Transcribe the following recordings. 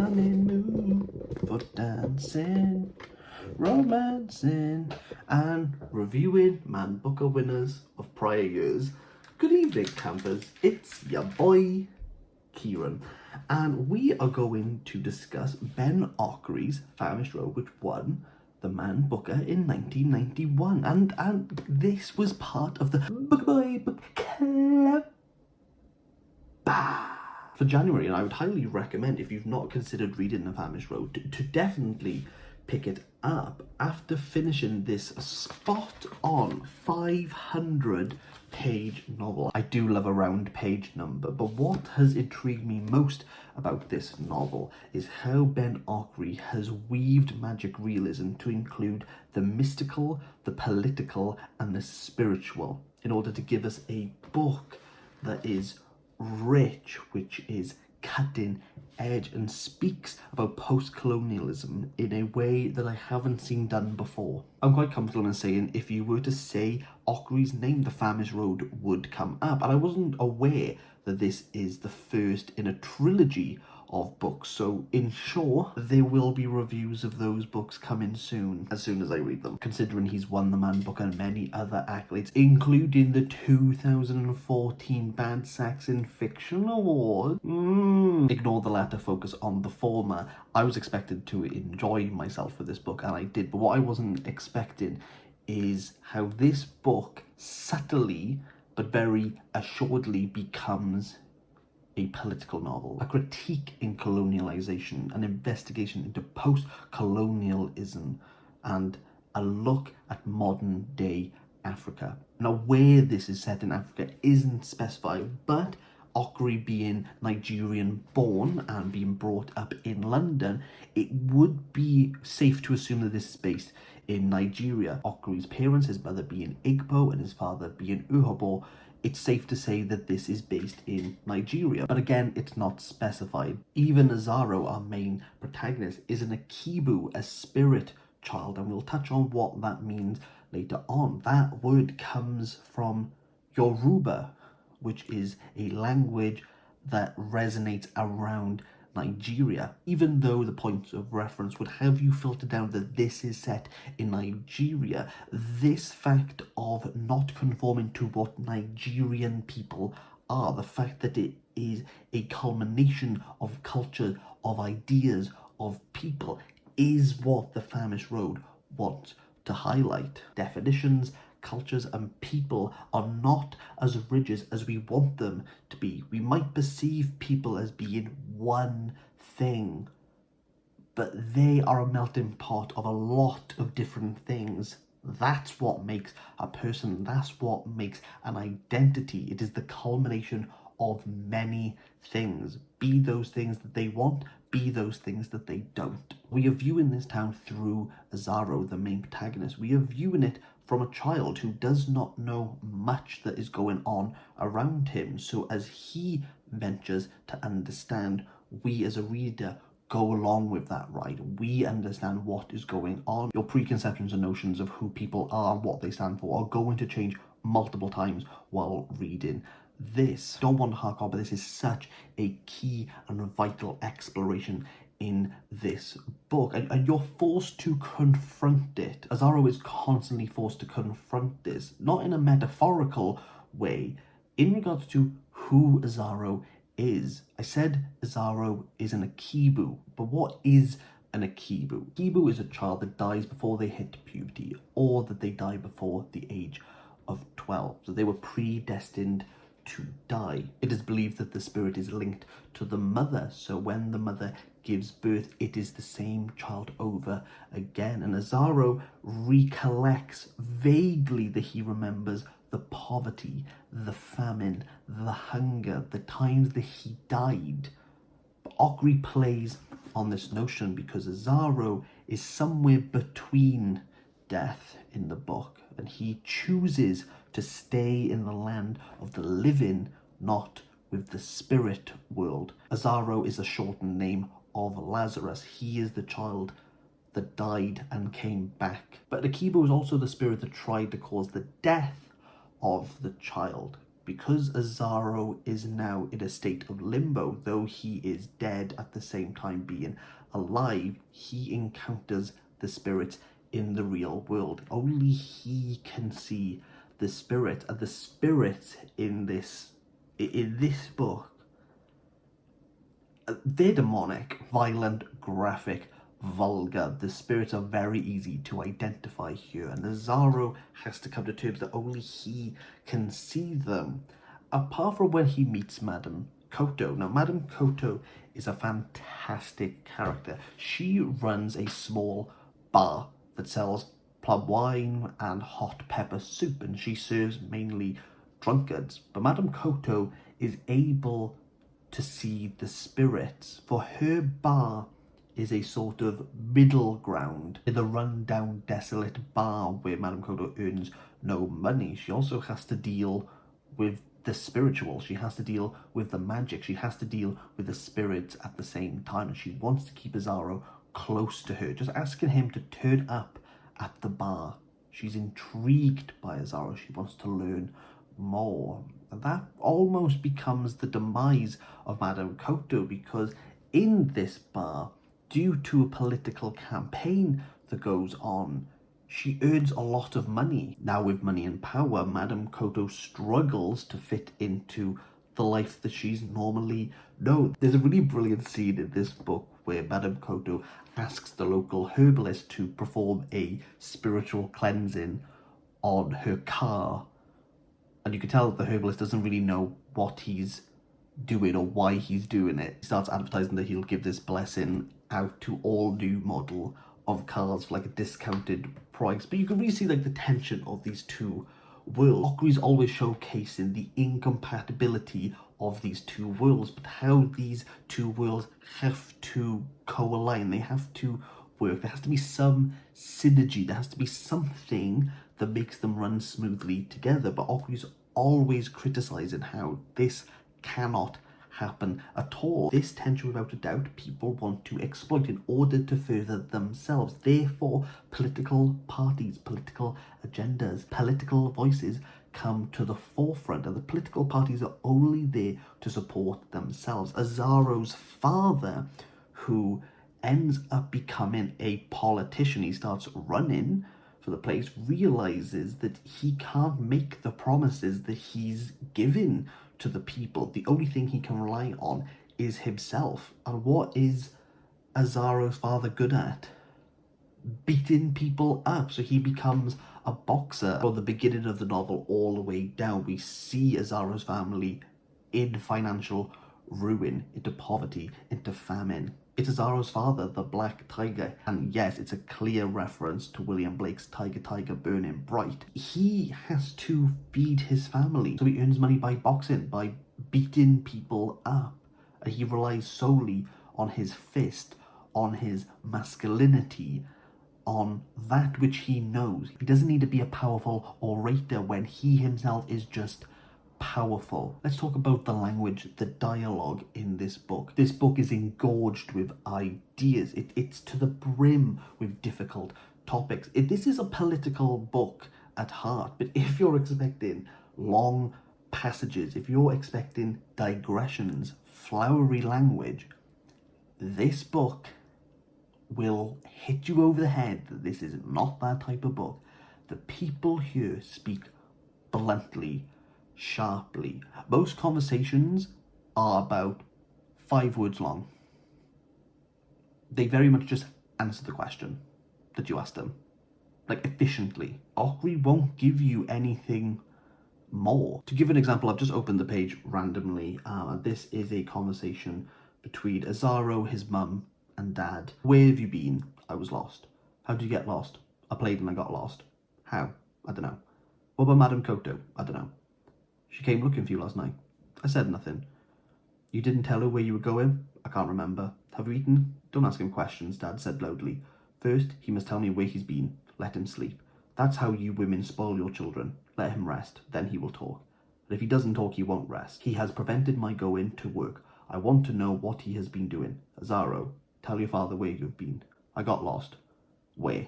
running mood for dancing, romancing, and reviewing Man Booker winners of prior years. Good evening, campers. It's your boy, Kieran, and we are going to discuss Ben Okri's Famished Road, which won the Man Booker in 1991, and this was part of the Book Boy Book Club for January, and I would highly recommend, if you've not considered reading The Famished Road, to definitely pick it up after finishing this spot-on 500-page novel. I do love a round page number, but what has intrigued me most about this novel is how Ben Okri has weaved magic realism to include the mystical, the political, and the spiritual in order to give us a book that is rich, which is cutting edge and speaks about post-colonialism in a way that I haven't seen done before. I'm quite comfortable in saying if you were to say Okri's name, The Famished Road would come up, and I wasn't aware that this is the first in a trilogy of books, so ensure there will be reviews of those books coming soon as I read them, considering he's won the Man Booker and many other accolades, including the 2014 Bad Saxon Fiction Award. Ignore the latter, focus on the former. I was expected to enjoy myself with this book, and I did, but what I wasn't expecting is how this book subtly but very assuredly becomes a political novel, a critique in colonialization, an investigation into post-colonialism, and a look at modern-day Africa. Now, where this is set in Africa isn't specified, but Okri being Nigerian-born and being brought up in London, it would be safe to assume that this is based in Nigeria. Okri's parents, his mother being Igbo and his father being Urhobo, it's safe to say that this is based in Nigeria, but again, it's not specified. Even Azaro, our main protagonist, is an Akibu, a spirit child, and we'll touch on what that means later on. That word comes from Yoruba, which is a language that resonates around Nigeria, even though the points of reference would have you filter down that this is set in Nigeria. This fact of not conforming to what Nigerian people are, the fact that it is a culmination of culture, of ideas, of people, is what the Famished Road wants to highlight. Definitions, cultures, and people are not as rigid as we want them to be. We might perceive people as being one thing, but they are a melting pot of a lot of different things. That's what makes a person, that's what makes an identity. It is the culmination of many things, be those things that they want, be those things that they don't. We are viewing this town through Azaro, the main protagonist. We are viewing it from a child who does not know much that is going on around him. So as he ventures to understand, we as a reader go along with that ride. We understand what is going on. Your preconceptions and notions of who people are and what they stand for are going to change multiple times while reading this. Don't want to hark on, but this is such a key and vital exploration in this book, and you're forced to confront it. Azaro is constantly forced to confront this, not in a metaphorical way, in regards to who Azaro is. I said Azaro is an Akibu, but what is an Akibu? Akibu is a child that dies before they hit puberty, or that they die before the age of 12. So they were predestined to die. It is believed that the spirit is linked to the mother, so when the mother gives birth, it is the same child over again. And Azaro recollects vaguely that he remembers the poverty, the famine, the hunger, the times that he died. But Okri plays on this notion because Azaro is somewhere between death in the book, and he chooses to stay in the land of the living, not with the spirit world. Azaro is a shortened name of Lazarus. He is the child that died and came back. But Akibo is also the spirit that tried to cause the death of the child. because Azaro is now in a state of limbo, though he is dead at the same time being alive, he encounters the spirits in the real world. Only he can see the spirit, and the spirits in this book, they're demonic, violent, graphic, vulgar. The spirits are very easy to identify here, and Azaro has to come to terms that only he can see them. Apart from when he meets Madame Koto. Now, Madame Koto is a fantastic character. She runs a small bar that sells plum wine and hot pepper soup, and she serves mainly drunkards. But Madame Koto is able to see the spirits, for her bar is a sort of middle ground in the run-down, desolate bar where Madame Koto earns no money. She also has to deal with the spiritual, she has to deal with the magic, she has to deal with the spirits at the same time, and she wants to keep Azaro close to her, just asking him to turn up at the bar. She's intrigued by Azaro, she wants to learn more. And that almost becomes the demise of Madame Koto, because in this bar, due to a political campaign that goes on, she earns a lot of money. Now, with money and power, Madame Koto struggles to fit into the life that she's normally known. There's a really brilliant scene in this book where Madame Koto asks the local herbalist to perform a spiritual cleansing on her car. And you can tell that the herbalist doesn't really know what he's doing or why he's doing it. He starts advertising that he'll give this blessing out to all new model of cars for like a discounted price. But you can really see like the tension of these two worlds. Okri's always showcasing the incompatibility of these two worlds, but how these two worlds have to co-align, they have to work. There has to be some synergy, there has to be something that makes them run smoothly together. But Okri's always criticizing how this cannot happen at all. This tension, without a doubt, people want to exploit in order to further themselves. Therefore, political parties, political agendas, political voices come to the forefront, and the political parties are only there to support themselves. Azaro's father, who ends up becoming a politician, he starts running for the place, realizes that he can't make the promises that he's given to the people. The only thing he can rely on is himself. And what is Azaro's father good at? Beating people up. So he becomes a boxer. From the beginning of the novel all the way down, we see Azaro's family in financial ruin, into poverty, into famine. It's Azaro's father, the Black Tiger, and yes, it's a clear reference to William Blake's Tiger, Tiger, Burning Bright. He has to feed his family, so he earns money by boxing, by beating people up, and he relies solely on his fist, on his masculinity, on that which he knows. He doesn't need to be a powerful orator when he himself is just powerful. Let's talk about the language, the dialogue in this book. This book is engorged with ideas. It's to the brim with difficult topics. This is a political book at heart, but if you're expecting long passages, if you're expecting digressions, flowery language, this book will hit you over the head that this is not that type of book. The people here speak bluntly, sharply. Most conversations are about 5 words long. They very much just answer the question that you asked them, like efficiently. Okri won't give you anything more. To give an example, I've just opened the page randomly. This is a conversation between Azaro, his mum, and dad. Where have you been? I was lost. How did you get lost? I played and I got lost. How? I don't know. What about Madame Koto? I don't know. She came looking for you last night. I said nothing. You didn't tell her where you were going? I can't remember. Have you eaten? Don't ask him questions, Dad said loudly. First, he must tell me where he's been. Let him sleep. That's how you women spoil your children. Let him rest, then he will talk. But if he doesn't talk, he won't rest. He has prevented my going to work. I want to know what he has been doing. Azaro, tell your father where you've been. I got lost. Where?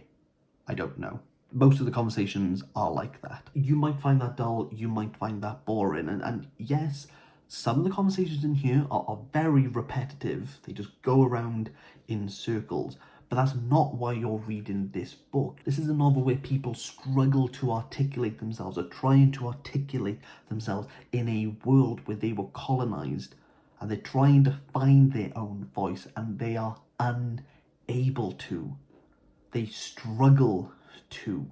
I don't know. most of the conversations are like that. You might find that dull, you might find that boring, and yes, some of the conversations in here are very repetitive. They just go around in circles, but that's not why you're reading this book. This is a novel where people struggle to articulate themselves, or trying to articulate themselves in a world where they were colonized, and they're trying to find their own voice, and they are unable to. They struggle to.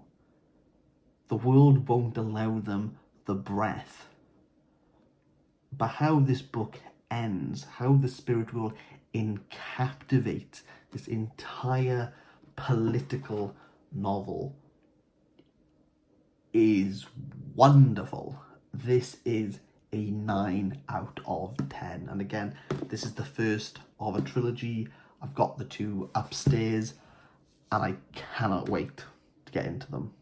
The world won't allow them the breath. But how this book ends, how the spirit world encapsulates this entire political novel is wonderful. This is a 9 out of 10. And again, this is the first of a trilogy. I've got the two upstairs, and I cannot wait to get into them.